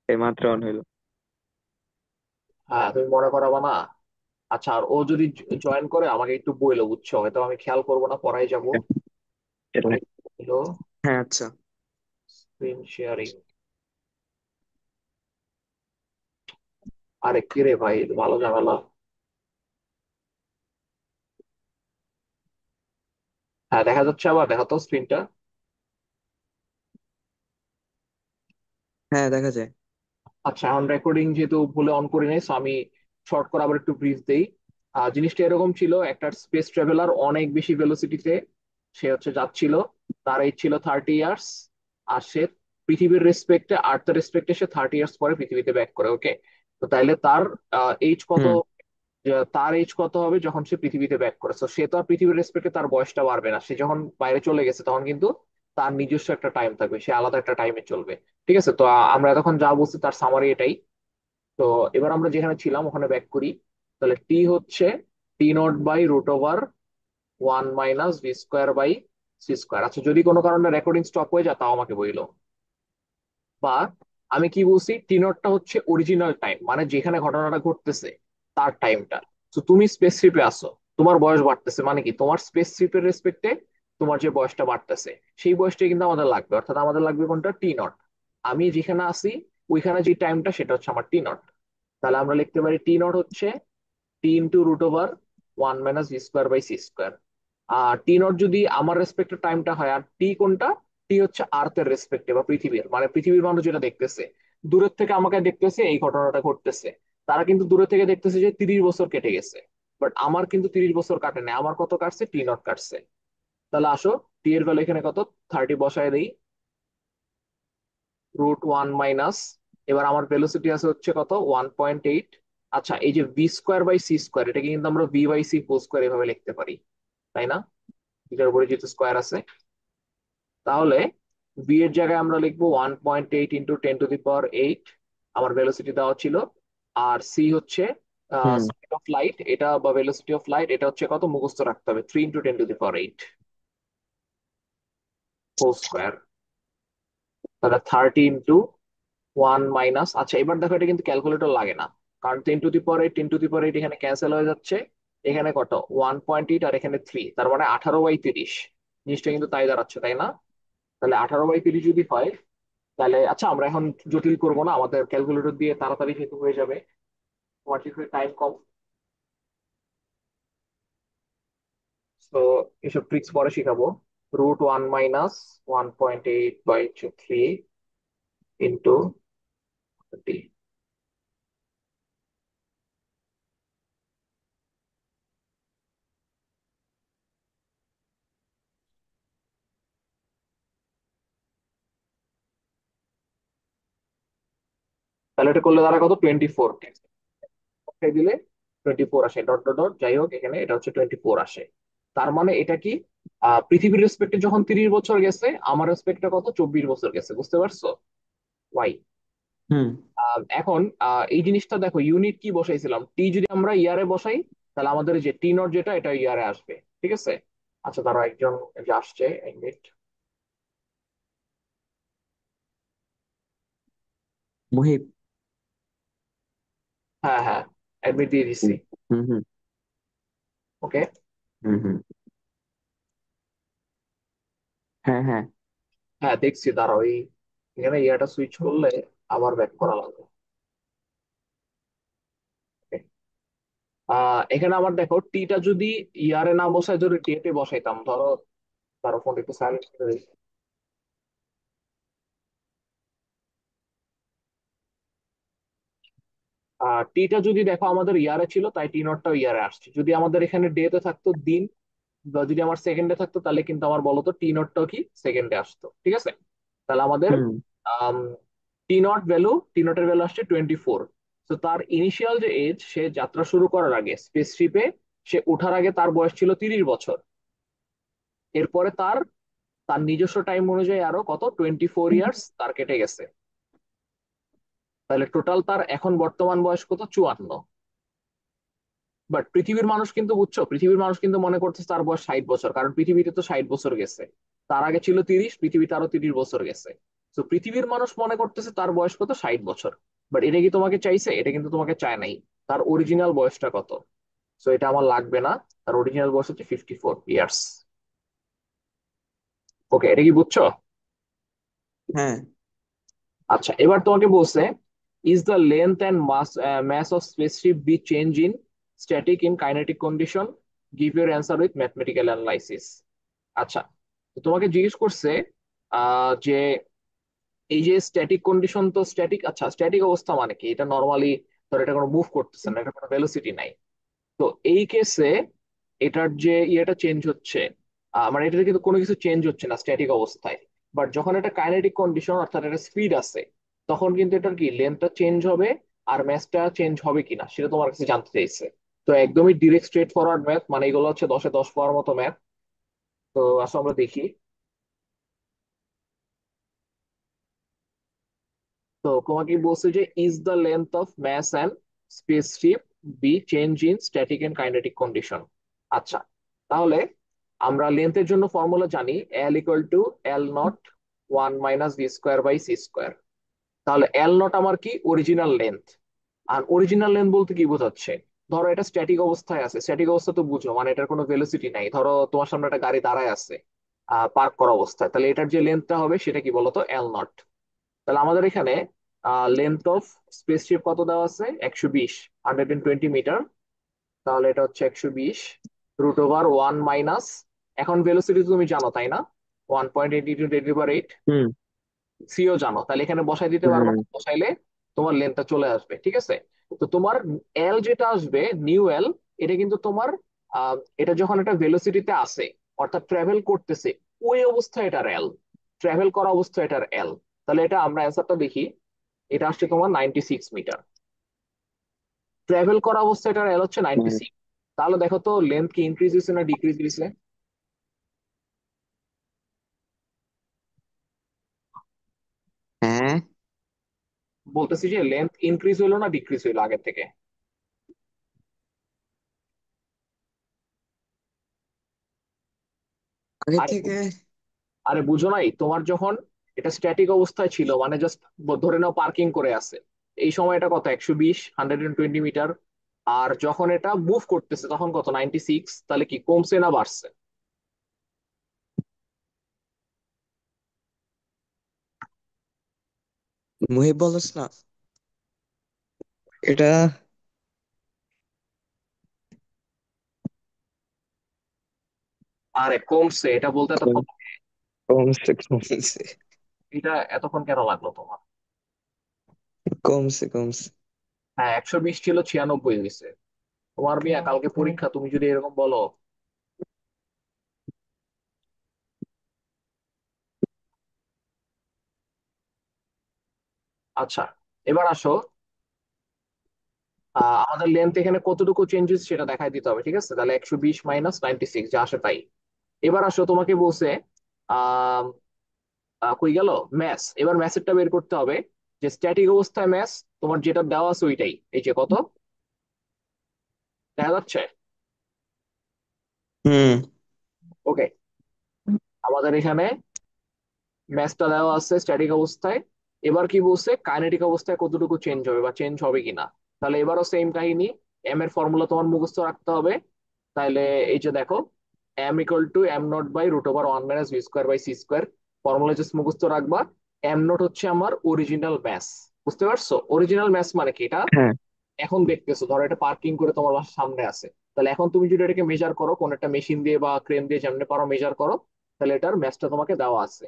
এই মাত্র অন হইলো। হ্যাঁ, তুমি মনে করাবা না। আচ্ছা, আর ও যদি জয়েন করে আমাকে একটু বইলো, বুঝছো? হয়তো আমি খেয়াল করবো না, পড়াই যাবো। এটা- হলো হ্যাঁ, আচ্ছা। Screen sharing. আরে কি রে ভাই, এটা ভালো ঝামেলা। হ্যাঁ, দেখা যাচ্ছে, আবার দেখা তো স্ক্রিনটা। হ্যাঁ, দেখা যায়। আচ্ছা, এখন রেকর্ডিং যেহেতু ভুলে অন করি নাই, সো আমি শর্ট করে আবার একটু ব্রিফ দেই। জিনিসটা এরকম ছিল, একটা স্পেস ট্রাভেলার অনেক বেশি ভেলোসিটিতে সে হচ্ছে যাচ্ছিল। তার এজ ছিল 30 ইয়ার্স। আর সে পৃথিবীর রেসপেক্টে, আর্থের রেসপেক্টে সে 30 ইয়ার্স পরে পৃথিবীতে ব্যাক করে। ওকে, তো তাইলে তার এজ কত? হুম। যে তার এজ কত হবে যখন সে পৃথিবীতে ব্যাক করে? তো সে তো আর পৃথিবীর রেসপেক্টে তার বয়সটা বাড়বে না। সে যখন বাইরে চলে গেছে তখন কিন্তু তার নিজস্ব একটা টাইম থাকবে, সে আলাদা একটা টাইমে চলবে। ঠিক আছে, তো আমরা এতক্ষণ যা বলছি তার সামারি এটাই। তো এবার আমরা যেখানে ছিলাম ওখানে ব্যাক করি। তাহলে টি হচ্ছে T0/√1 - V² / C²। আচ্ছা, যদি কোনো কারণে রেকর্ডিং স্টপ হয়ে যায় তাও আমাকে বইলো। বা আমি কি বলছি, টি 0টা হচ্ছে অরিজিনাল টাইম, মানে যেখানে ঘটনাটা ঘটতেছে তার টাইমটা। তো তুমি স্পেস শিপে আসো, তোমার বয়স বাড়তেছে, মানে কি তোমার স্পেস শিপের রেসপেক্টে তোমার যে বয়সটা বাড়তেছে সেই বয়সটাই কিন্তু আমাদের লাগবে। অর্থাৎ আমাদের লাগবে কোনটা? টি 0। আমি যেখানে আসি ওইখানে যে টাইমটা সেটা হচ্ছে আমার টি 0। তাহলে আমরা লিখতে পারি টি 0 হচ্ছে T × √1 - V² / C²। আর টি 0 যদি আমার রেসপেক্টের টাইমটা হয়, আর টি কোনটা? টি হচ্ছে আর্থের রেসপেক্টে বা পৃথিবীর, মানে পৃথিবীর মানুষ যেটা দেখতেছে, দূরের থেকে আমাকে দেখতেছে এই ঘটনাটা ঘটতেছে। তারা কিন্তু দূরে থেকে দেখতেছে যে 30 বছর কেটে গেছে। বাট আমার কিন্তু 30 বছর কাটে না, আমার কত কাটছে? টি 0 কাটছে। তাহলে আসো, টি এর ভ্যালু এখানে কত? 30 বসায় দেই। √1 মাইনাস, এবার আমার ভেলোসিটি আছে হচ্ছে কত? 1.8। আচ্ছা, এই যে V²/C², এটাকে কিন্তু আমরা V/C² এভাবে লিখতে পারি, তাই না? এটার উপরে যেহেতু স্কোয়ার আছে, তাহলে ভি এর জায়গায় আমরা লিখবো 1.8 ইন্টু 10⁸ আমার ভেলোসিটি দেওয়া ছিল। আর সি হচ্ছে হুম। স্পিড অফ লাইট, এটা বা ভেলোসিটি অফ লাইট, এটা হচ্ছে কত? মুখস্থ রাখতে হবে, 3 × 10⁸ হোল স্কোয়ার। তাহলে 30 × 1 মাইনাস, আচ্ছা এবার দেখো এটা কিন্তু ক্যালকুলেটর লাগে না, কারণ 10⁸ এখানে ক্যান্সেল হয়ে যাচ্ছে। এখানে কত? 1.8 আর এখানে 3, তার মানে 18/30। জিনিসটা কিন্তু তাই দাঁড়াচ্ছে, তাই না? তাহলে 18/30 যদি হয়, তাহলে আচ্ছা আমরা এখন জটিল করব না, আমাদের ক্যালকুলেটর দিয়ে তাড়াতাড়ি যেহেতু হয়ে যাবে, তোমার যেহেতু টাইম কম। তো এসব ট্রিক্স পরে শিখাবো। √1 - 1.8/3 ইন্টু 30। তাহলে এটা করলে দাঁড়া কত? 24। দিলে 24 আসে, ডট ডট ডট, যাই হোক এখানে এটা হচ্ছে 24 আসে। তার মানে এটা কি, পৃথিবীর রেসপেক্টে যখন 30 বছর গেছে, আমার রেসপেক্টে কত? 24 বছর গেছে। বুঝতে পারছো? ওয়াই। হুম। এখন এই জিনিসটা দেখো, ইউনিট কি বসাইছিলাম? টি যদি আমরা ইয়ারে বসাই, তাহলে আমাদের এই যে টি 0 যেটা, এটা ইয়ারে আসবে। ঠিক আছে। আচ্ছা, তারা একজন যে আসছে, এক মিনিট। মুহিব। হ্যাঁ হ্যাঁ, অ্যাডমিট দিয়ে দিচ্ছি। হুম হুম হুম ওকে। হুম হুম। হ্যাঁ, হ্যাঁ। হ্যাঁ, দেখছি, দাঁড়াও, এই এখানে ইয়াটা সুইচ করলে আবার ব্যাক করা লাগবে। Okay. এখানে আমার দেখো, টিটা যদি ইয়ারে না বসাই, ধরো টেতে বসাইতাম, ধরো, তার ফোন একটু সাইলেন্ট করে দিই। টিটা যদি দেখো আমাদের ইয়ারে ছিল, তাই টি 0টাও ইয়ারে আসছে। যদি আমাদের এখানে ডেতে থাকতো দিন, বা যদি আমার সেকেন্ডে থাকতো, তাহলে কিন্তু আমার বলতো টি 0টাও কি সেকেন্ডে আসতো। ঠিক আছে। তাহলে আমাদের হুম। টি 0 এর ভ্যালু আসছে 24। তো তার ইনিশিয়াল যে এজ, সে যাত্রা শুরু করার আগে স্পেসশিপে সে ওঠার আগে তার বয়স ছিল 30 বছর। এরপরে তার তার নিজস্ব টাইম অনুযায়ী আরো কত? 24 ইয়ার্স তার কেটে গেছে। তাহলে টোটাল তার এখন বর্তমান বয়স কত? 54। বাট পৃথিবীর মানুষ কিন্তু, বুঝছো, পৃথিবীর মানুষ কিন্তু মনে করতেছে তার বয়স 60 বছর, কারণ পৃথিবীতে তো 60 বছর গেছে। তার আগে ছিল 30, পৃথিবীতে আরো 30 বছর গেছে। তো পৃথিবীর মানুষ মনে করতেছে তার বয়স কত, 60 বছর। বাট এটা কি তোমাকে চাইছে? এটা কিন্তু তোমাকে চায় নাই। তার অরিজিনাল বয়সটা কত? সো এটা আমার লাগবে না। তার অরিজিনাল বয়স হচ্ছে 54 ইয়ার্স। ওকে, এটা কি বুঝছো? হ্যাঁ আচ্ছা, এবার তোমাকে বলছে, is the length and mass of spaceship be change in static in kinetic condition, give your answer with mathematical analysis. আচ্ছা, তো তোমাকে জিজ্ঞেস করছে যে এই যে স্ট্যাটিক কন্ডিশন, তো স্ট্যাটিক, আচ্ছা স্ট্যাটিক অবস্থা মানে কি? এটা নর্মালি ধর এটা কোনো মুভ করতেছে না, এটা কোনো ভেলোসিটি নাই। তো এই কেসে এটার যে ইয়েটা চেঞ্জ হচ্ছে, মানে এটাতে কিন্তু কোনো কিছু চেঞ্জ হচ্ছে না স্ট্যাটিক অবস্থায়। বাট যখন এটা কাইনেটিক কন্ডিশন, অর্থাৎ এটা স্পিড আছে, তখন কিন্তু এটার কি লেন্থটা চেঞ্জ হবে, আর ম্যাসটা চেঞ্জ হবে কিনা সেটা তোমার কাছে জানতে চাইছে। তো একদমই ডিরেক্ট স্ট্রেট ফরওয়ার্ড ম্যাথ, মানে এগুলো হচ্ছে 10-এ 10 পাওয়ার মতো ম্যাথ। তো আসলে আমরা দেখি। তো তোমাকে বলছে যে is the length of mass and spaceship be change in static and kinetic condition. আচ্ছা, তাহলে আমরা লেন্থের জন্য ফর্মুলা জানি, L equal to L naught one minus V square by C square. তাহলে এল নট আমার কি, অরিজিনাল লেন্থ। আর অরিজিনাল লেন্থ বলতে কি বোঝাচ্ছে? ধরো এটা স্ট্যাটিক অবস্থায় আছে, স্ট্যাটিক অবস্থা তো বুঝো, মানে এটার কোনো ভেলোসিটি নাই। ধরো তোমার সামনে একটা গাড়ি দাঁড়ায় আছে পার্ক করা অবস্থায়, তাহলে এটার যে লেন্থটা হবে সেটা কি বলতো, এল নট। তাহলে আমাদের এখানে লেন্থ অফ স্পেসশিপ কত দেওয়া আছে, 120, 120 মিটার। তাহলে এটা হচ্ছে 120 রুট ওভার ওয়ান মাইনাস, এখন ভেলোসিটি তুমি জানো তাই না, 1.82 × 10⁸ হুম সিও জানো, তাহলে এখানে বসাই দিতে পারবা, হুম বসাইলে তোমার লেন্থটা চলে আসবে, ঠিক আছে? তো তোমার এল যেটা আসবে, নিউ এল, এটা কিন্তু তোমার এটা যখন এটা ভেলোসিটিতে আসে, অর্থাৎ ট্রাভেল করতেছে, ওই অবস্থায় এটার এল, ট্রাভেল করা অবস্থায় এটার এল। তাহলে এটা আমরা অ্যান্সারটা দেখি, এটা আসছে তোমার 96 মিটার। ট্রাভেল করা অবস্থায় এটার এল হচ্ছে নাইনটি হুম। সিক্স তাহলে দেখো তো লেন্থ কি ইনক্রিজ হয়েছে না ডিক্রিজ হয়েছে? হ্যাঁ, বলতেছি যে লেন্থ ইনক্রিজ হইলো না ডিক্রিজ হইলো আগের থেকে? আগে আরে থেকে। আরে বুঝো নাই, তোমার যখন এটা স্ট্যাটিক অবস্থায় ছিল, মানে জাস্ট ধরে নাও পার্কিং করে আছে, এই সময় এটা কত, 120, 120 মিটার। আর যখন এটা মুভ করতেছে তখন কত, 96। তাহলে কি কমছে না বাড়ছে? মুহিব বলছ না এটা। আরে কমছে, এটা বলতে কম এতক্ষণ, কমছে কমছে এটা এতক্ষণ কেন লাগলো তোমার? কমছে কমছে। হ্যাঁ, 120 ছিল, 96 হয়েছে। তোমার মিয়া কালকে পরীক্ষা, তুমি যদি এরকম বলো। আচ্ছা, এবার আসো, আমাদের লেন্থ এখানে কতটুকু চেঞ্জেস সেটা দেখাই দিতে হবে, ঠিক আছে? তাহলে 120 মাইনাস 96 যা আসে তাই। এবার আসো, তোমাকে বলছে আহ কই গেল ম্যাস, এবার ম্যাসেরটা বের করতে হবে। যে স্ট্যাটিক অবস্থায় ম্যাস তোমার যেটা দেওয়া আছে ওইটাই, এই যে কত দেখা যাচ্ছে। হুম ওকে, আমাদের এখানে ম্যাসটা দেওয়া আছে স্ট্যাটিক অবস্থায়। এবার কি বলছে, কাইনেটিক অবস্থায় কতটুকু চেঞ্জ হবে বা চেঞ্জ হবে কিনা। তাহলে এবারও সেম কাহিনী, এম এর ফর্মুলা তোমার মুখস্থ রাখতে হবে। তাহলে এই যে দেখো, M equal to M not by root over one minus V square by C square. Formula just মুখস্থ রাখবা। এম নট হচ্ছে আমার অরিজিনাল ম্যাস, বুঝতে পারছো? অরিজিনাল ম্যাস মানে কি, এটা হ্যাঁ এখন দেখতেছো, ধরো এটা পার্কিং করে তোমার বাসার সামনে আছে। তাহলে এখন তুমি যদি এটাকে মেজার করো কোন একটা মেশিন দিয়ে বা ক্রেন দিয়ে, যেমনি পারো মেজার করো, তাহলে এটার ম্যাসটা তোমাকে দেওয়া আছে।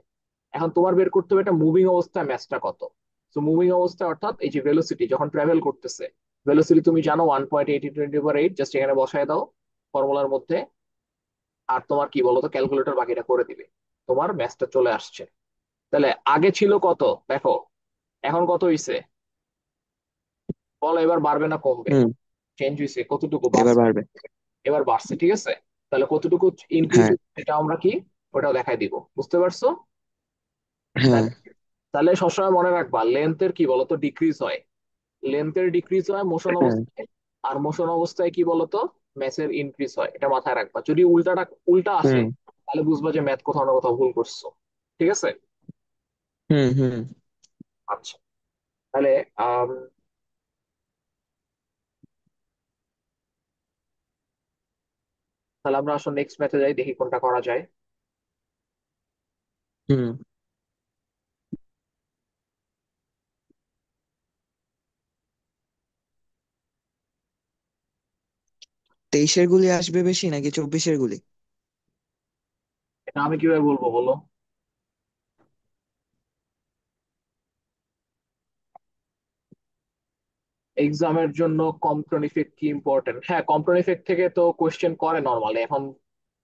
এখন তোমার বের করতে হবে এটা মুভিং অবস্থায় ম্যাসটা কত। তো মুভিং অবস্থায় অর্থাৎ এই যে ভেলোসিটি যখন ট্রাভেল করতেছে, ভেলোসিটি তুমি জানো 1.80 × 10⁸, জাস্ট এখানে বসায় দাও ফর্মুলার মধ্যে। আর তোমার কি বলতো, ক্যালকুলেটর বাকিটা করে দিবে, তোমার ম্যাসটা চলে আসছে। তাহলে আগে ছিল কত দেখো, এখন কত হইছে বলো, এবার বাড়বে না কমবে? হুম। চেঞ্জ হয়েছে, কতটুকু এবার বাড়ছে? বাড়বে। এবার বাড়ছে, ঠিক আছে। তাহলে কতটুকু ইনক্রিজ, হ্যাঁ এটা আমরা কি ওটাও দেখাই দিব, বুঝতে পারছো? হ্যাঁ। তাহলে তাহলে সবসময় মনে রাখবা, লেন্থের কি বলতো ডিক্রিজ হয়, লেন্থের ডিক্রিজ হয় মোশন হ্যাঁ অবস্থায়। আর মোশন অবস্থায় কি বলতো, ম্যাথের ইনক্রিজ হয়, এটা মাথায় রাখবা। যদি উল্টা আসে, হুম তাহলে বুঝবা যে ম্যাথ কোথাও না কোথাও ভুল করছো, ঠিক আছে? হুম হুম। আচ্ছা, তাহলে আম, তাহলে আমরা আসলে নেক্সট ম্যাথে যাই, দেখি কোনটা করা যায়। হুম। 23-এর গুলি আসবে বেশি নাকি 24-এর গুলি? এটা আমি কিভাবে বলবো বলো? এক্সামের জন্য কম্পন ইফেক্ট কি ইম্পর্টেন্ট? হ্যাঁ, কম্পন ইফেক্ট থেকে তো কোয়েশ্চেন করে নর্মালি। এখন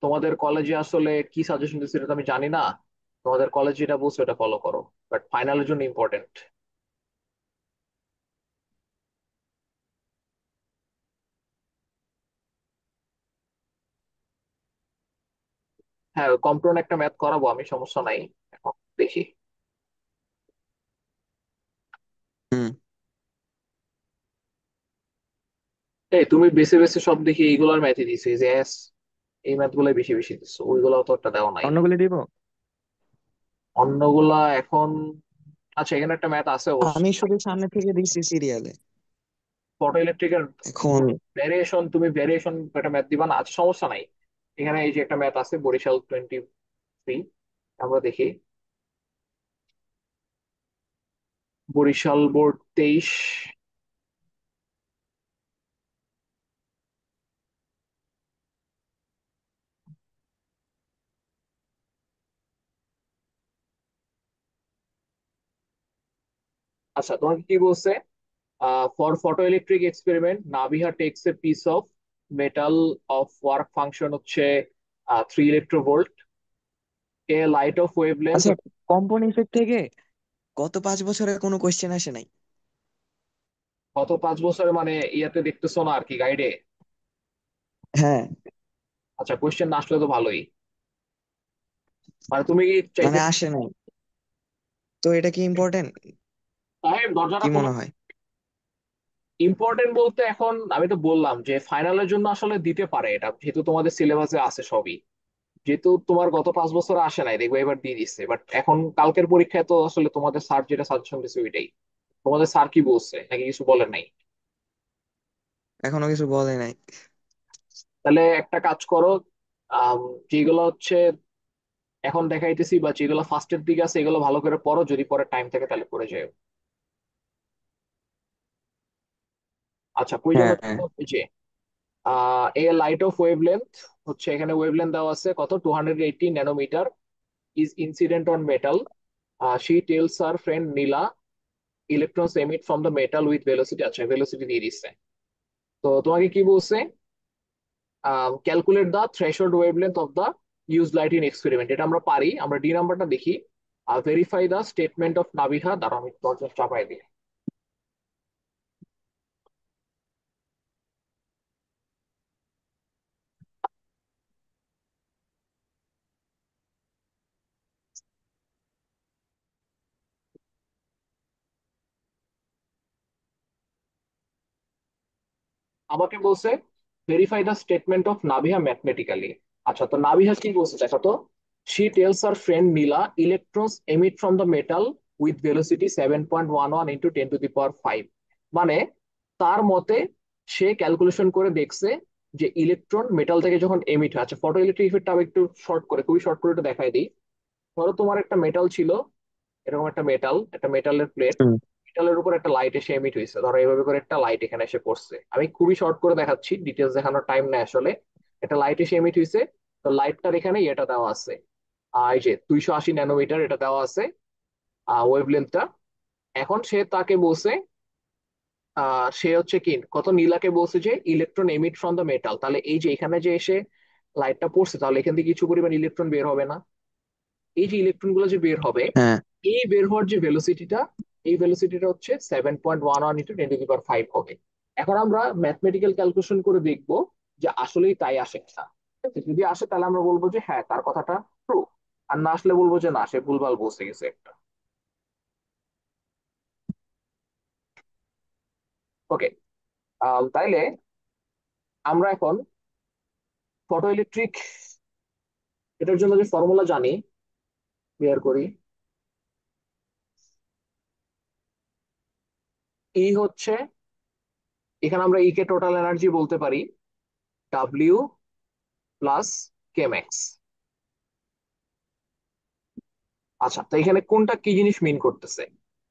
তোমাদের কলেজে আসলে কি সাজেশন দিচ্ছে এটা তো আমি জানি না। তোমাদের কলেজ যেটা বলছে ওটা ফলো করো, বাট ফাইনালের জন্য ইম্পর্টেন্ট। হ্যাঁ, কম্পন একটা ম্যাথ করাবো আমি, সমস্যা নাই। এখন দেখি। হুম। এই তুমি বেছে বেছে সব দেখি এইগুলোর ম্যাথই দিছে, যে এস, এই ম্যাথ গুলাই বেশি বেশি দিচ্ছে, ওইগুলো তো একটা দেওয়া নাই। অন্যগুলি দিব? অন্যগুলা এখন, আচ্ছা এখানে একটা ম্যাথ আছে অবশ্য। আমি শুধু সামনে থেকে দিচ্ছি সিরিয়ালে। ফটো ইলেকট্রিকের এখন ভ্যারিয়েশন, তুমি ভ্যারিয়েশন একটা ম্যাথ দিবা না? আচ্ছা সমস্যা নাই। এখানে এই যে একটা ম্যাথ আছে বরিশাল 23, আমরা দেখি। বরিশাল বোর্ড 23। আচ্ছা তোমাকে কি বলছে? For photo electric experiment Nabiha takes a piece of metal of work function হচ্ছে 3 electronvolt, a light of wavelength. আচ্ছা, কম্পন ইফেক্ট থেকে গত 5 বছরে কোনো কোয়েশ্চেন আসে নাই? গত 5 বছরে মানে ইয়াতে দেখতেছো না আর কি, গাইডে? হ্যাঁ। আচ্ছা, কোয়েশ্চেন না আসলে তো ভালোই। মানে তুমি কি চাইতে, মানে আসে নাই, তো এটা কি ইম্পর্টেন্ট? সাহেব দরজাটা কি খোলো। মনে হয়? ইম্পর্টেন্ট বলতে এখন আমি তো বললাম যে ফাইনালের জন্য আসলে দিতে পারে এটা, যেহেতু তোমাদের সিলেবাসে আছে সবই। যেহেতু তোমার গত 5 বছর আসে নাই, দেখবে এবার দিয়ে দিচ্ছে। বাট এখন কালকের পরীক্ষায় তো আসলে তোমাদের স্যার যেটা সাজেশন দিচ্ছে ওইটাই। তোমাদের স্যার কি বলছে নাকি কিছু বলেন নাই? এখনো কিছু বলে নাই। তাহলে একটা কাজ করো, আম, যেগুলো হচ্ছে এখন দেখাইতেছি বা যেগুলো ফার্স্টের দিকে আছে এগুলো ভালো করে পড়ো, যদি পরে টাইম থাকে তাহলে পড়ে যাও। আচ্ছা, কই যেন হ্যাঁ হ্যাঁ। ছিল? এই যে এ লাইট অফ ওয়েভলেন্থ হচ্ছে, এখানে ওয়েভলেন্থ দেওয়া আছে কত, 280 nanometer, is incident on metal. She tells her friend Nila electrons emit from the metal with velocity. আচ্ছা, ভেলোসিটি দিয়ে দিচ্ছে। তো তোমাকে কি বলছে? Calculate the threshold wavelength of the use light in experiment. এটা আমরা পারি, আমরা ডি নাম্বারটা দেখি। Verify the statement of Nabiha. দ্বারা আমি দরজা চাপাই দিই। আমাকে বলছে verify the statement of Nabiha mathematically. আচ্ছা, তো নাভিহা কি বলছে দেখো তো। She tells her friend Nila electrons emit from the metal with velocity 7.11 into 10⁵ মানে তার মতে সে ক্যালকুলেশন করে দেখছে যে ইলেকট্রন মেটাল থেকে যখন এমিট হয়। আচ্ছা, ফটো ইলেকট্রিক ইফেক্ট আমি একটু শর্ট করে, খুবই শর্ট করে একটু দেখাই দিই। ধরো তোমার একটা মেটাল ছিল, এরকম একটা মেটাল, একটা মেটালের প্লেট। হুম। মেটালের উপর একটা লাইট এসে এমিট হয়েছে, ধরো এইভাবে করে একটা লাইট এখানে এসে পড়ছে। আমি খুবই শর্ট করে দেখাচ্ছি, ডিটেলস দেখানোর টাইম নেই আসলে। একটা লাইট এসে এমিট হয়েছে, তো লাইটটার এখানে এটা দেওয়া আছে, এই যে 280 ন্যানোমিটার এটা দেওয়া আছে ওয়েভলেন্থটা। এখন সে তাকে বলছে, সে হচ্ছে কি কত, নীলাকে বলছে যে electron emit from the metal, তাহলে এই যে এখানে যে এসে লাইটটা পড়ছে, তাহলে এখান থেকে কিছু পরিমাণ ইলেকট্রন বের হবে না? এই যে ইলেকট্রন গুলো যে বের হবে, হ্যাঁ। এই বের হওয়ার যে ভেলোসিটিটা, এই ভেলোসিটিটা হচ্ছে 7.11 ইন্টু 10⁵ হবে। এখন আমরা ম্যাথমেটিক্যাল ক্যালকুলেশন করে দেখবো যে আসলেই তাই আসে কিনা। ঠিক আছে? যদি আসে তাহলে আমরা বলবো যে হ্যাঁ তার কথাটা ট্রু, আর না আসলে বলবো যে না, সে ভুলভাল বসে গেছে একটা। ওকে, তাইলে আমরা এখন ফটো ইলেকট্রিক এটার জন্য যে ফর্মুলা জানি, বের করি। হচ্ছে, এখানে আমরা কে টোটাল এনার্জি বলতে পারি ডাব্লিউ প্লাস কে ম্যাক্স। আচ্ছা, তো এখানে কোনটা কি জিনিস মিন করতেছে?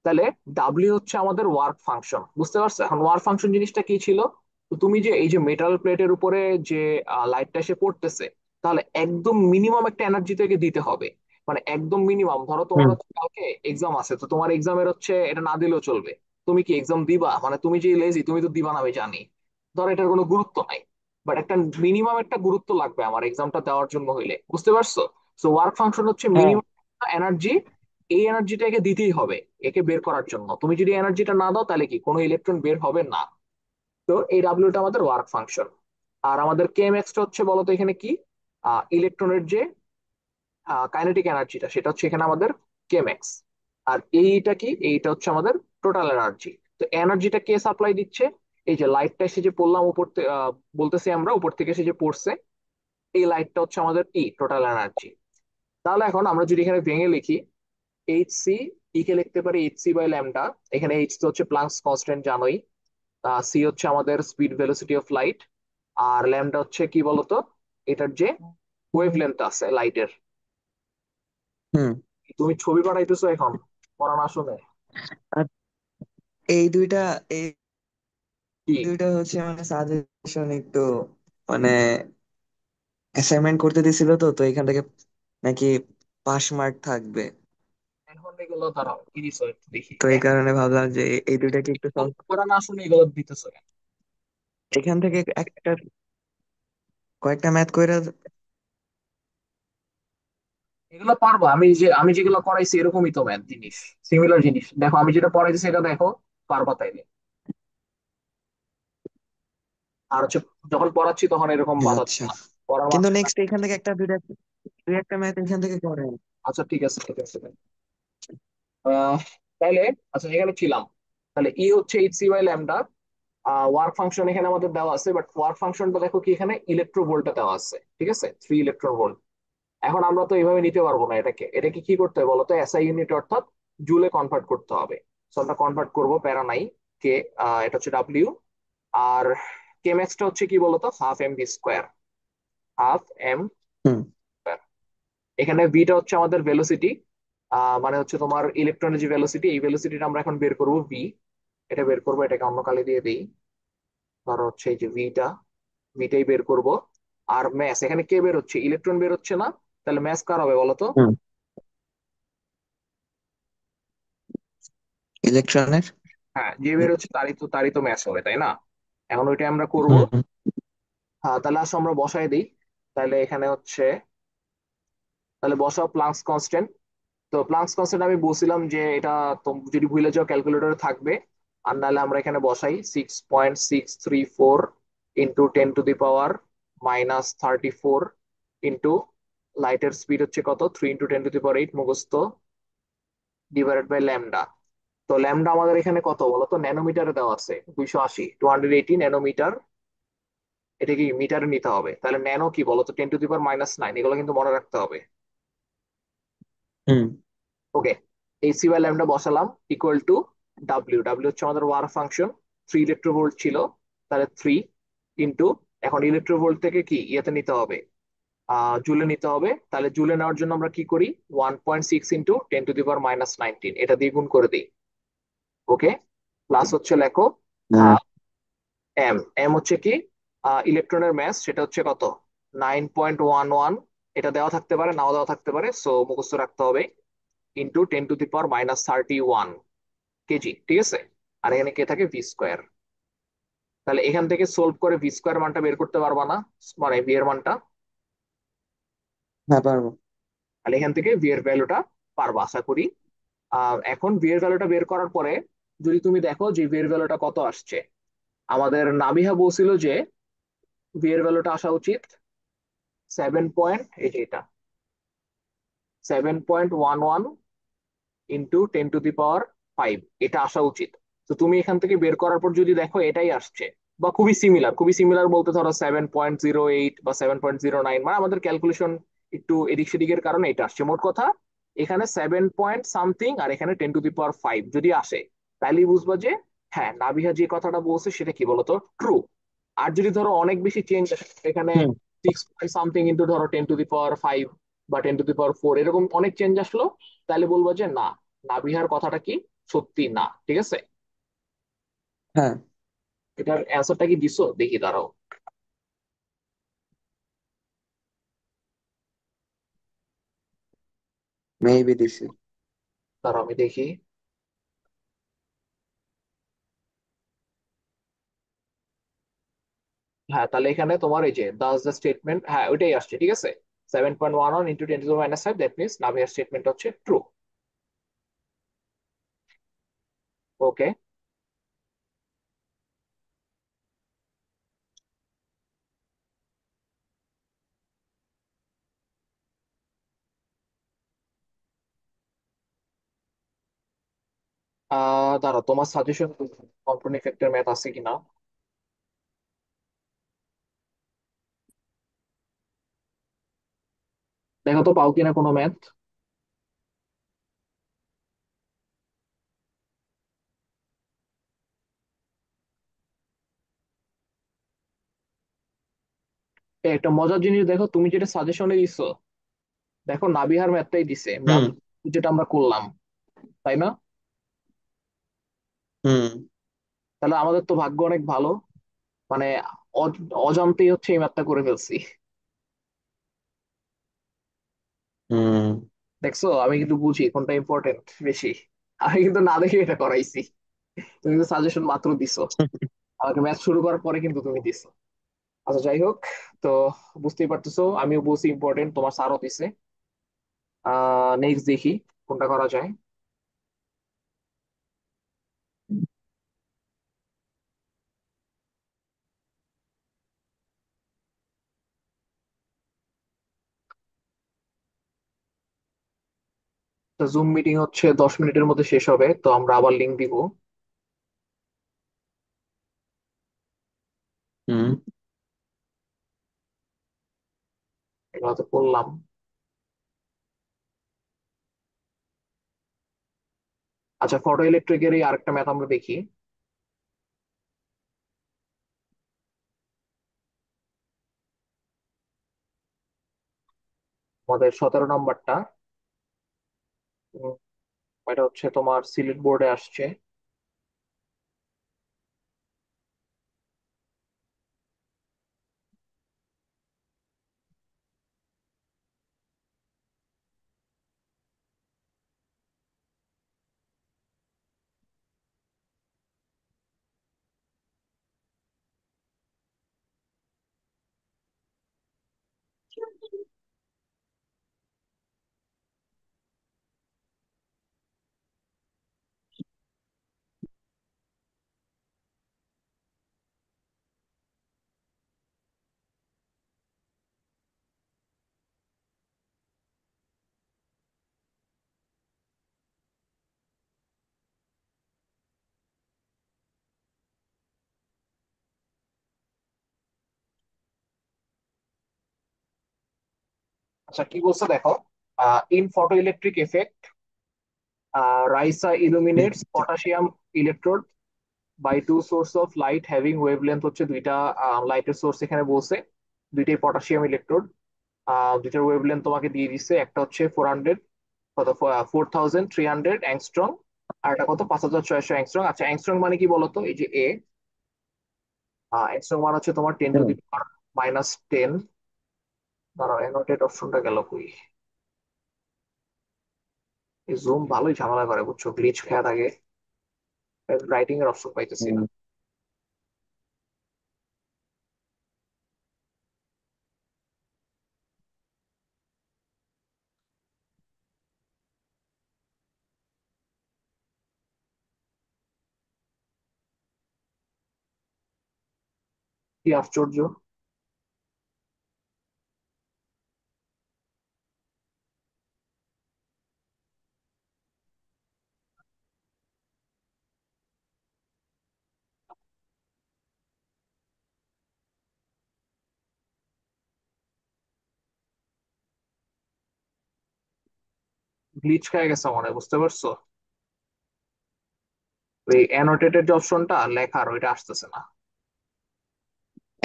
তাহলে ডাব্লিউ হচ্ছে আমাদের ওয়ার্ক ফাংশন, বুঝতে পারছো? এখন ওয়ার্ক ফাংশন জিনিসটা কি ছিল? তো তুমি যে এই যে মেটাল প্লেটের উপরে যে লাইটটা এসে পড়তেছে, তাহলে একদম মিনিমাম একটা এনার্জি থেকে দিতে হবে। মানে একদম মিনিমাম, ধরো তোমার হুম। হচ্ছে কালকে এক্সাম আছে, তো তোমার এক্সামের হচ্ছে এটা না দিলেও চলবে, তুমি কি এক্সাম দিবা? মানে তুমি যে লেজি, তুমি তো দিবা না আমি জানি, ধরো এটার কোনো গুরুত্ব নাই, বাট একটা মিনিমাম একটা গুরুত্ব লাগবে আমার এক্সামটা দেওয়ার জন্য হইলে, বুঝতে পারছো? সো ওয়ার্ক ফাংশন হচ্ছে হ্যাঁ। এনার্জি, এই এনার্জিটাকে দিতেই হবে একে বের করার জন্য। তুমি যদি এনার্জিটা না দাও তাহলে কি কোনো ইলেকট্রন বের হবে না। তো এই ডাব্লিউটা আমাদের ওয়ার্ক ফাংশন। আর আমাদের কে ম্যাক্সটা হচ্ছে বলতো এখানে কি, ইলেকট্রনের যে কাইনেটিক এনার্জিটা, সেটা হচ্ছে এখানে আমাদের কে ম্যাক্স। আর এইটা কি, এইটা হচ্ছে আমাদের টোটাল এনার্জি। তো এনার্জিটা কে সাপ্লাই দিচ্ছে? এই যে লাইটটা এসে যে পড়লাম উপর থেকে, বলতেছি আমরা উপর থেকে এসে যে পড়ছে, এই লাইটটা হচ্ছে আমাদের টোটাল এনার্জি। তাহলে এখন আমরা যদি এখানে ভেঙে লিখি, এইচ সি, কে লিখতে পারি এইচ সি বাই ল্যামডা। এখানে এইচ তো হচ্ছে প্লাঙ্কস কনস্ট্যান্ট জানোই, সি হচ্ছে আমাদের স্পিড ভেলোসিটি অফ লাইট, আর ল্যামডা হচ্ছে কি বলতো, এটার যে ওয়েভ লেন্থ আছে লাইটের। হুম। তুমি ছবি পাঠাইতেছো এখন, পড়া না শুনে? আর এই দুইটা এই কি? দুইটা হচ্ছে মানে সাজেশন একটু, মানে অ্যাসাইনমেন্ট করতে দিছিল, তো তো এখান থেকে নাকি পাস মার্ক থাকবে। এখন এগুলো দাঁড়াও, কি দিছো একটু দেখি। তো এই কারণে ভাবলাম যে এই দুইটাকে একটু এখন সলভ, পড়া না শুনে এগুলো দিতেছো কেন? এখান থেকে একটা কয়েকটা ম্যাথ কইরা। এগুলো পারবো আমি, যে আমি যেগুলো করাইছি এরকমই তো ম্যাথ জিনিস, সিমিলার জিনিস। দেখো আমি যেটা পড়াইছি সেটা দেখো, পারবা তাইলে। আর হচ্ছে যখন পড়াচ্ছি তখন এরকম বাধা দিও আচ্ছা, না, পড়ার কিন্তু মাঝখানে। নেক্সট এখান থেকে একটা দুইটা দুই একটা ম্যাথ এখান থেকে করেন। আচ্ছা ঠিক আছে, ঠিক আছে। আহ তাইলে আচ্ছা, এখানে ছিলাম। তাহলে হচ্ছে H C by lambda. Work function এখানে আমাদের দেওয়া আছে, বাট ওয়ার্ক ফাংশনটা দেখো কি, এখানে ইলেকট্রোভোল্টে দেওয়া আছে, ঠিক আছে, 3 ইলেকট্রন ভোল্ট। এখন আমরা তো এইভাবে নিতে পারবো না এটাকে, এটাকে কি করতে হবে বলতো, এসআই ইউনিট অর্থাৎ জুলে কনভার্ট করতে হবে। সো আমরা কনভার্ট করবো, প্যারা নাই। কে, এটা হচ্ছে ডাব্লিউ। আর কে ম্যাক্সটা হচ্ছে কি বলতো, half m v square, half m. হুম। এখানে ভিটা হচ্ছে আমাদের ভেলোসিটি, মানে হচ্ছে তোমার ইলেকট্রনের যে ভেলোসিটি, এই ভেলোসিটিটা আমরা এখন বের করবো ভি। এটা বের করবো, এটাকে অন্য কালি দিয়ে দিই। ধরো হচ্ছে এই যে ভিটা, ভিটাই বের করব। আর ম্যাস, এখানে কে বের হচ্ছে, ইলেকট্রন বের হচ্ছে না, তাহলে ম্যাস কার হবে বলো তো? হুম। ইলেকট্রনের। হ্যাঁ, যে বের হচ্ছে তারই তো ম্যাস হবে, তাই না? এখন ওইটা আমরা করব। হুম। হ্যাঁ, তাহলে আসো আমরা বসাই দিই। তাহলে এখানে হচ্ছে, তাহলে বসাও প্লাঙ্কস কনস্ট্যান্ট। তো প্লাঙ্কস কনস্ট্যান্ট আমি বলছিলাম যে এটা যদি ভুলে যাও ক্যালকুলেটরে থাকবে। আর নাহলে আমরা এখানে বসাই 6.634 ইন্টু 10⁻⁻34 ইন্টু লাইটের স্পিড হচ্ছে কত, 3 × 10⁸ মুখস্থ, ডিভাইডেড বাই ল্যামডা। তো ল্যামডা আমাদের এখানে কত বলতো, ন্যানোমিটারে দেওয়া আছে 280, 280 ন্যানোমিটার। এটা কি মিটারে নিতে হবে, তাহলে ন্যানো কি বলতো, 10⁻⁹ এগুলো কিন্তু মনে রাখতে হবে। হুম। ওকে, এসি বাই ল্যামডা বসালাম, ইকুয়াল টু ডাব্লিউ, ডাব্লিউ হচ্ছে আমাদের ওয়ার্ক ফাংশন, 3 ইলেকট্রোভোল্ট ছিল, তাহলে 3 ইন্টু, এখন ইলেকট্রোভোল্ট থেকে কি ইয়েতে নিতে হবে, জুলে নিতে হবে। তাহলে জুলে নেওয়ার জন্য আমরা কি করি, 1.6 ইন্টু 10⁻⁹ এটা দিয়ে গুণ করে দিই। ওকে, প্লাস হচ্ছে লেখো হ্যাঁ। হাফ এম, এম হচ্ছে কি ইলেকট্রনের ম্যাস, সেটা হচ্ছে কত, 9.11। এটা দেওয়া থাকতে পারে, নাও দেওয়া থাকতে পারে, সো মুখস্থ রাখতে হবে, ইন্টু 10⁻⁻31 কেজি, ঠিক আছে। আর এখানে কে থাকে, ভি স্কোয়ার। তাহলে এখান থেকে সলভ করে ভি স্কোয়ার মানটা বের করতে পারবা না, মানে ভি এর মানটা? হ্যাঁ, পারবো। তাহলে এখান থেকে ভি এর ভ্যালুটা পারবা আশা করি। এখন ভি এর ভ্যালুটা বের করার পরে যদি তুমি দেখো যে ভি এর ভ্যালুটা কত আসছে, আমাদের নাবিহা বলছিল যে ভি এর ভ্যালুটা আসা উচিত 7 পয়েন্ট, এই যে এটা 7.11 ইন্টু 10⁻⁵ এটা আসা উচিত। তো তুমি এখান থেকে বের করার পর যদি দেখো এটাই আসছে, বা খুবই সিমিলার, খুবই সিমিলার বলতে ধরো 7.08 বা 7.09, মানে আমাদের ক্যালকুলেশন একটু এদিক সেদিকের কারণে এটা আসছে। মোট কথা এখানে 7 পয়েন্ট সামথিং আর এখানে 10⁻⁵ যদি আসে, তাহলেই বুঝবা যে হ্যাঁ, নাবিহা যে কথাটা বলছে সেটা কি বলতো, ট্রু। আর যদি ধরো অনেক বেশি চেঞ্জ আসে এখানে, হুম। 6 পয়েন্ট সামথিং ইন্টু ধরো 10⁵ বা 10⁵ এরকম অনেক চেঞ্জ আসলো, তাহলে বলবো যে না, নাবিহার কথাটা কি সত্যি না। ঠিক আছে, হ্যাঁ, এটার অ্যান্সারটা কি দিছো দেখি, দাঁড়াও। মেবি দিছি। দাঁড়াও আমি দেখি। হ্যাঁ, তাহলে এখানে তোমার এই যে দাস দ্য স্টেটমেন্ট, হ্যাঁ ওইটাই আসছে, ঠিক আছে। 7.11 × 10⁻⁵ দ্যাট মিনস নাভিয়ার স্টেটমেন্ট হচ্ছে ট্রু। ওকে। দাঁড়াও, তোমার সাজেশন কম্পাউন্ড ইফেক্টের ম্যাথ আছে কিনা, দেখো তো পাও কিনা কোনো ম্যাথ। একটা মজার জিনিস দেখো, তুমি যেটা সাজেশনে দিছো, দেখো নাবিহার ম্যাথটাই দিছে হুম। যেটা আমরা করলাম, তাই না? হুম। তাহলে আমাদের তো ভাগ্য অনেক ভালো, মানে অজান্তেই হচ্ছে এই ম্যাথটা করে ফেলছি। হুম। দেখছো, আমি কিন্তু বুঝি কোনটা ইম্পর্টেন্ট বেশি। আমি কিন্তু না দেখে এটা করাইছি, তুমি কিন্তু সাজেশন মাত্র দিছো, আমাকে ম্যাথ শুরু করার পরে কিন্তু তুমি দিছো। আচ্ছা যাই হোক, তো বুঝতেই পারতেছো আমিও বলছি ইম্পর্টেন্ট, তোমার স্যারও দিছে। নেক্সট দেখি কোনটা করা যায়। তো জুম মিটিং হচ্ছে 10 মিনিটের মধ্যে শেষ হবে, তো আমরা আবার লিঙ্ক দিব। হুম। এগুলো তো করলাম। আচ্ছা, ফটো ইলেকট্রিকের এই আরেকটা ম্যাথ আমরা দেখি। আমাদের 17 নম্বরটা, এটা হচ্ছে তোমার সিলেট বোর্ডে আসছে। আচ্ছা কি বলছো দেখো, in photo electric effect, Raisa illuminates potassium electrode by two source of light having wavelength হচ্ছে দুইটা, লাইটের সোর্স এখানে বলছে, দুইটাই পটাশিয়াম ইলেকট্রোড। দুইটার ওয়েভলেন্থ তোমাকে দিয়ে দিচ্ছে, একটা হচ্ছে 400, কত 4300 অ্যাংস্ট্রং, আর একটা কত 5600 অ্যাংস্ট্রং। আচ্ছা অ্যাংস্ট্রং মানে কি বলতো, এই যে এ, অ্যাংস্ট্রং মানে হচ্ছে তোমার টেন টু হুম। দি পাওয়ার -10। ধরো অ্যানোটেট অপশনটা গেল কই, এই জুম ভালোই ঝামেলা করে বুঝছো, গ্লিচ খেয়া থাকে, রাইটিং এর অপশন পাইতেছি না। হুম। কি আশ্চর্য। গ্লিচ খেয়ে গেছে মনে হয়, বুঝতে পারছো? ওই অ্যানোটেটেড যে অপশনটা লেখার ওইটা আসতেছে না।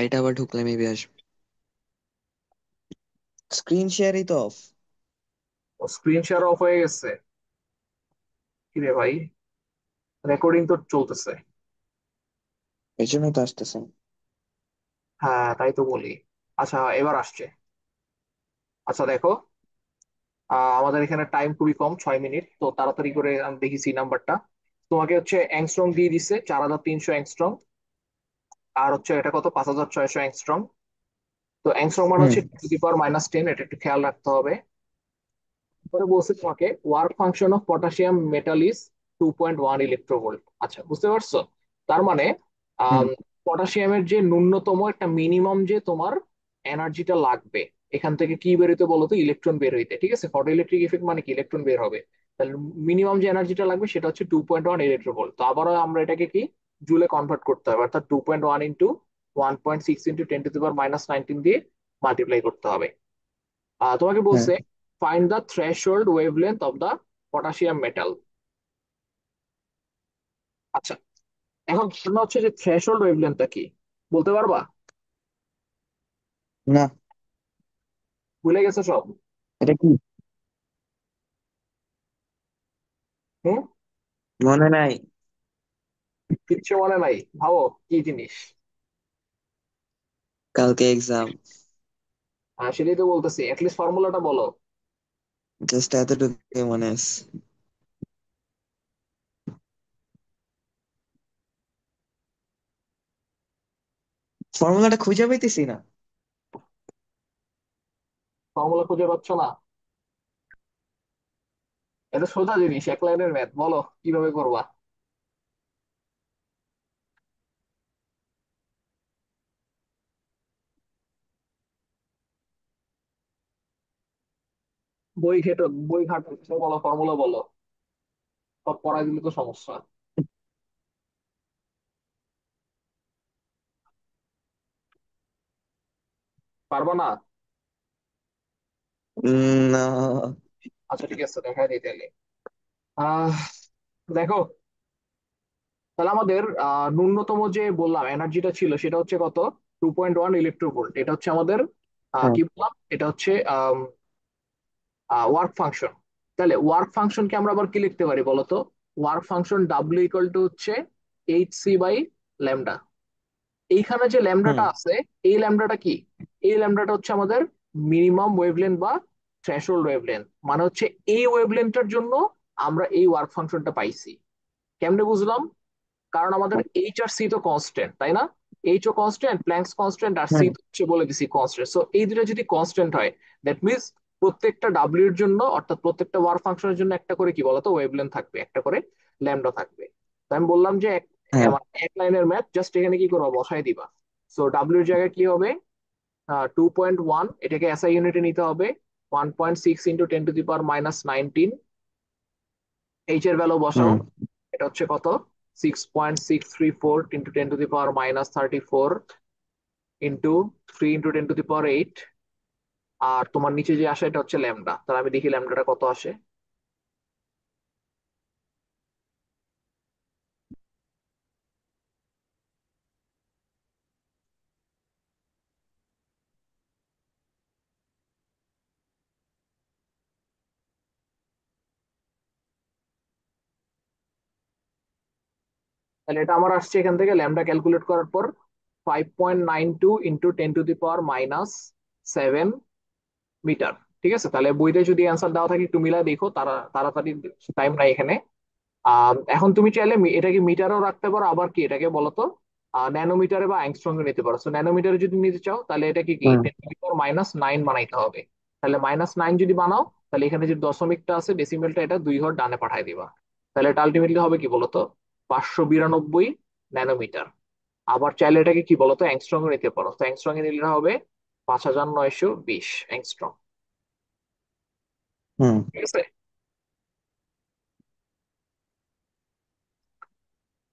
এটা আবার ঢুকলে মেবি আসবে। স্ক্রিন শেয়ারই তো অফ। ও স্ক্রিন শেয়ার অফ হয়ে গেছে। কি রে ভাই, রেকর্ডিং তো চলতেছে। এই জন্যই তো আসতেছে না। হ্যাঁ তাই তো বলি। আচ্ছা এবার আসছে। আচ্ছা দেখো, আমাদের এখানে টাইম খুবই কম, 6 মিনিট, তো তাড়াতাড়ি করে আমি দেখেছি নাম্বারটা। তোমাকে হচ্ছে অ্যাংস্ট্রং দিয়ে দিচ্ছে 4300 অ্যাংস্ট্রং। আর হচ্ছে এটা কত, 5600 অ্যাংস্ট্রং। তো অ্যাংস্ট্রং মানে হুম হচ্ছে ×10⁻⁻, এটা একটু খেয়াল রাখতে হবে। পরে বলছে তোমাকে work function of potassium metal is 2.1 electronvolt. আচ্ছা বুঝতে পারছো? তার মানে হুম পটাশিয়ামের যে ন্যূনতম একটা মিনিমাম যে তোমার এনার্জিটা লাগবে, এখান থেকে কি বেরোতে বলো তো, ইলেকট্রন বের হইতে, ঠিক আছে? ফটো ইলেকট্রিক ইফেক্ট মানে কি, ইলেকট্রন বের হবে। তাহলে মিনিমাম যে এনার্জিটা লাগবে সেটা হচ্ছে 2.1 ইলেকট্রোভোল্ট। তো আবারও আমরা এটাকে কি জুলে কনভার্ট করতে হবে, অর্থাৎ 2.1 × 1.6 × 10⁻⁹ দিয়ে মাল্টিপ্লাই করতে হবে। তোমাকে হ্যাঁ। বলছে find the threshold wavelength of the potassium metal. আচ্ছা, এখন প্রশ্ন হচ্ছে যে থ্রেশহোল্ড ওয়েভলেন্থটা কি, বলতে পারবা? না, ভুলে গেছো সব? এটা কি? হুম, মনে নাই। কিচ্ছু মনে নাই, ভাবো কি জিনিস। কালকে এক্সাম। সেটাই তো বলতেছি, অ্যাটলিস্ট ফর্মুলাটা বলো। জাস্ট এতটুকু মনে আছে। ফর্মুলাটা খুঁজে পাইতেছি না। ফর্মুলা খুঁজে পাচ্ছ না? এটা সোজা জিনিস, এক লাইনের ম্যাথ, বলো কিভাবে করবা। বই ঘাটো, বলো ফর্মুলা বলো, সব পড়াই দিলে তো সমস্যা। পারবা না? না। আচ্ছা ঠিক আছে, দেখা দিই তাহলে। আহ দেখো, তাহলে আমাদের ন্যূনতম যে বললাম এনার্জিটা ছিল সেটা হচ্ছে কত, 2.1 ইলেকট্রোভোল্ট। এটা হচ্ছে আমাদের হ্যাঁ। কি বললাম, এটা হচ্ছে ওয়ার্ক ফাংশন। তাহলে ওয়ার্ক ফাংশনকে আমরা আবার কি লিখতে পারি বলতো? Work function W equal to হচ্ছে Hc/ল্যামডা। এইখানে যে হুম ল্যামডাটা আছে, এই ল্যামডাটা কি, এই ল্যামডাটা হচ্ছে আমাদের মিনিমাম ওয়েভলেন্থ বা থ্রেশহোল্ড ওয়েভলেন্থ, মানে হচ্ছে এই ওয়েভলেন্থটার জন্য আমরা এই ওয়ার্ক ফাংশনটা পাইছি। কেমনে বুঝলাম? কারণ আমাদের এইচ আর সি তো কনস্ট্যান্ট, তাই না? এইচ ও কনস্ট্যান্ট, প্ল্যাঙ্কস কনস্ট্যান্ট, আর সি হুম হচ্ছে বলে দিছি কনস্ট্যান্ট। সো এই দুটো যদি কনস্ট্যান্ট হয়, দ্যাট মিনস প্রত্যেকটা ডাব্লিউ এর জন্য, অর্থাৎ প্রত্যেকটা ওয়ার্ক ফাংশনের জন্য একটা করে কি বলতো ওয়েভলেন্থ থাকবে, একটা করে ল্যামডা থাকবে। তো আমি বললাম যে হ্যাঁ। মানে এক লাইনের ম্যাথ, জাস্ট এখানে কি করবো, বসাই দিবা। সো ডাব্লিউ এর জায়গায় কি হবে, 2.1, এটাকে এসআই ইউনিটে নিতে হবে, 1.6 × 10⁻⁻19। এইচ এর ভ্যালু বসাও, হুম এটা হচ্ছে কত, 6.634 × 10⁻⁻34 ইন্টু 3 × 10⁸ আর তোমার নিচে যে আসে এটা হচ্ছে ল্যামডা। তাহলে আমি দেখি ল্যামডাটা কত আসে। তাহলে এটা আমার আসছে এখান থেকে ল্যামডা ক্যালকুলেট করার পর 5.92 × 10⁻⁷ ঠিক আছে? তাহলে বইতে যদি অ্যান্সার দেওয়া থাকে একটু মিলাই দেখো, তাড়াতাড়ি, টাইম নাই এখানে। এখন তুমি চাইলে এটাকে মিটারও রাখতে পারো, আবার কি এটাকে বলতো ন্যানোমিটারে বা অ্যাংস্ট্রং এ নিতে পারো। ন্যানোমিটারে যদি নিতে চাও তাহলে এটা কি কি হুম 10⁻⁹ বানাইতে হবে। তাহলে -9 যদি বানাও, তাহলে এখানে যে দশমিকটা আছে ডেসিমেলটা, এটা 2 ঘর ডানে পাঠাই দিবা। তাহলে এটা আলটিমেটলি হবে কি বলতো, 592 ন্যানোমিটার। আবার চাইলে এটাকে কি বলতো অ্যাংস্ট্রং এ নিতে পারো, তো অ্যাংস্ট্রং এ নিলে হবে 5920 অ্যাংস্ট্রং। হুম। ঠিক আছে?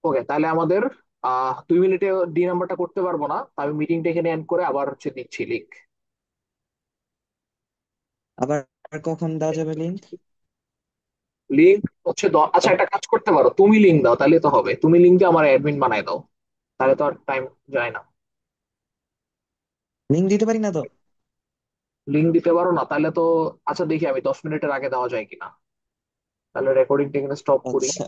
ওকে, তাহলে আমাদের 2 মিনিটে ডি নাম্বারটা করতে পারবো না, তো আমি মিটিংটা এখানে এন্ড করে আবার হচ্ছে দিচ্ছি লিঙ্ক। আবার কখন দেওয়া যাবে লিঙ্ক? লিঙ্ক হচ্ছে আচ্ছা একটা কাজ করতে পারো, তুমি লিঙ্ক দাও তাহলে তো হবে, তুমি লিঙ্ক দিয়ে আমার অ্যাডমিন বানাই দাও, তাহলে তো আর টাইম যায় না। লিঙ্ক দিতে পারি না তো? লিঙ্ক দিতে পারো না তাহলে তো, আচ্ছা দেখি আমি 10 মিনিটের আগে দেওয়া যায় কিনা, তাহলে রেকর্ডিংটা এখানে স্টপ করি। আচ্ছা।